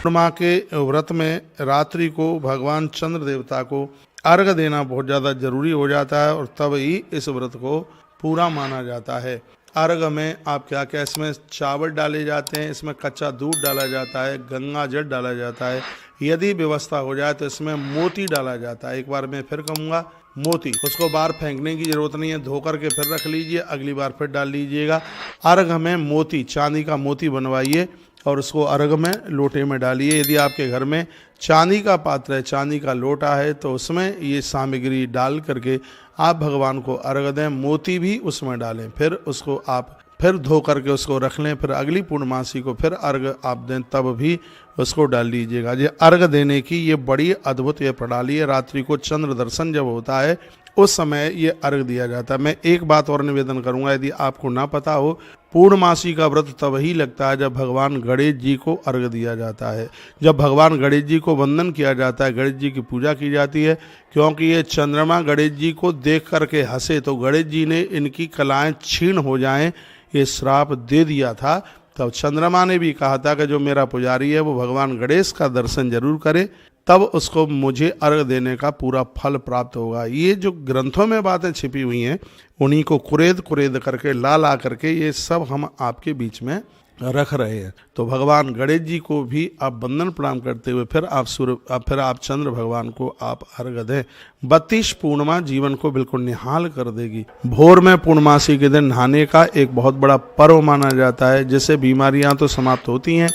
पूर्णिमा के व्रत में रात्रि को भगवान चंद्र देवता को अर्घ देना बहुत ज़्यादा जरूरी हो जाता है और तब ही इस व्रत को पूरा माना जाता है। अर्घ में आप क्या क्या, इसमें चावल डाले जाते हैं, इसमें कच्चा दूध डाला जाता है, गंगा जल डाला जाता है, यदि व्यवस्था हो जाए तो इसमें मोती डाला जाता है। एक बार मैं फिर कहूँगा, मोती, उसको बाहर फेंकने की जरूरत नहीं है, धो करके फिर रख लीजिए, अगली बार फिर डाल लीजिएगा। अर्घ में मोती, चांदी का मोती बनवाइए और उसको अर्घ में लोटे में डालिए। यदि आपके घर में चांदी का पात्र है, चांदी का लोटा है, तो उसमें ये सामग्री डाल करके आप भगवान को अर्घ दें। मोती भी उसमें डालें, फिर उसको आप फिर धो करके उसको रख लें, फिर अगली पूर्णमासी को फिर अर्घ आप दें, तब भी उसको डाल लीजिएगा। ये अर्घ देने की ये बड़ी अद्भुत ये प्रणाली है। रात्रि को चंद्र दर्शन जब होता है उस समय ये अर्घ दिया जाता है। मैं एक बात और निवेदन करूंगा, यदि आपको ना पता हो, पूर्णमासी का व्रत तब ही लगता है जब भगवान गणेश जी को अर्घ दिया जाता है, जब भगवान गणेश जी को वंदन किया जाता है, गणेश जी की पूजा की जाती है। क्योंकि ये चंद्रमा गणेश जी को देख करके हंसे तो गणेश जी ने इनकी कलाएं छीण हो जाएं, ये श्राप दे दिया था। तब चंद्रमा ने भी कहा था कि जो मेरा पुजारी है वो भगवान गणेश का दर्शन जरूर करे, तब उसको मुझे अर्घ देने का पूरा फल प्राप्त होगा। ये जो ग्रंथों में बातें छिपी हुई हैं, उन्हीं को कुरेद कुरेद करके ला करके ये सब हम आपके बीच में रख रहे हैं। तो भगवान गणेश जी को भी आप वंदन प्रणाम करते हुए फिर आप चंद्र भगवान को आप अर्घ दें। 32 पूर्णिमा जीवन को बिल्कुल निहाल कर देगी। भोर में पूर्णमासी के दिन नहाने का एक बहुत बड़ा पर्व माना जाता है, जिससे बीमारियां तो समाप्त होती हैं,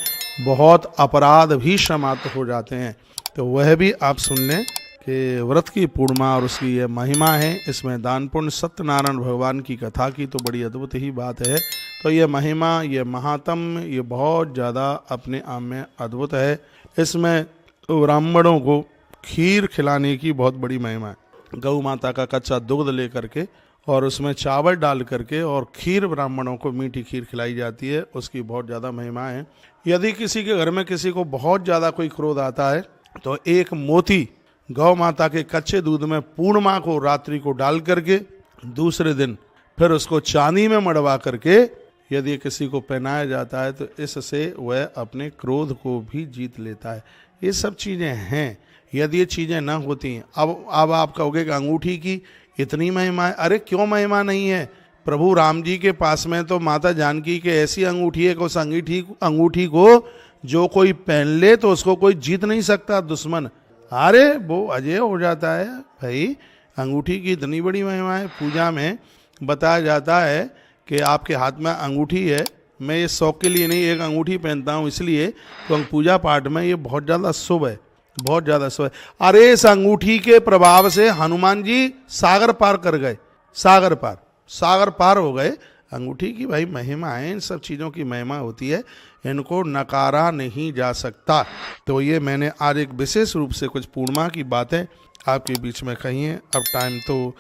बहुत अपराध भी समाप्त हो जाते हैं। तो वह भी आप सुन लें कि व्रत की पूर्णिमा और उसकी ये महिमा है। इसमें दान पुण्य, सत्यनारायण भगवान की कथा की तो बड़ी अद्भुत ही बात है। तो ये महिमा, ये महात्म, ये बहुत ज़्यादा अपने आप में अद्भुत है। इसमें ब्राह्मणों को खीर खिलाने की बहुत बड़ी महिमा है। गौ माता का कच्चा दुग्ध ले करके और उसमें चावल डाल करके और खीर, ब्राह्मणों को मीठी खीर खिलाई जाती है, उसकी बहुत ज़्यादा महिमा है। यदि किसी के घर में किसी को बहुत ज़्यादा कोई क्रोध आता है तो एक मोती गौ माता के कच्चे दूध में पूर्णिमा को रात्रि को डाल करके दूसरे दिन फिर उसको चांदी में मड़वा करके यदि किसी को पहनाया जाता है तो इससे वह अपने क्रोध को भी जीत लेता है। ये सब चीज़ें हैं। यदि ये चीज़ें ना होती, अब आप कहोगे कि अंगूठी की इतनी महिमा है। अरे क्यों महिमा नहीं है? प्रभु राम जी के पास में तो माता जानकी के ऐसी अंगूठी है कि उस अंगूठी को जो कोई पहन ले तो उसको कोई जीत नहीं सकता दुश्मन। अरे वो अजय हो जाता है। भाई अंगूठी की इतनी बड़ी महिमा है। पूजा में बताया जाता है कि आपके हाथ में अंगूठी है, मैं ये शौक के लिए नहीं, एक अंगूठी पहनता हूँ इसलिए तो पूजा पाठ में ये बहुत ज़्यादा शुभ है, बहुत ज़्यादा शुभ है। अरे इस अंगूठी के प्रभाव से हनुमान जी सागर पार कर गए, सागर पार हो गए। अंगूठी की भाई महिमा है, इन सब चीज़ों की महिमा होती है, इनको नकारा नहीं जा सकता। तो ये मैंने आज एक विशेष रूप से कुछ पूर्णिमा की बातें आपके बीच में कही हैं। अब टाइम तो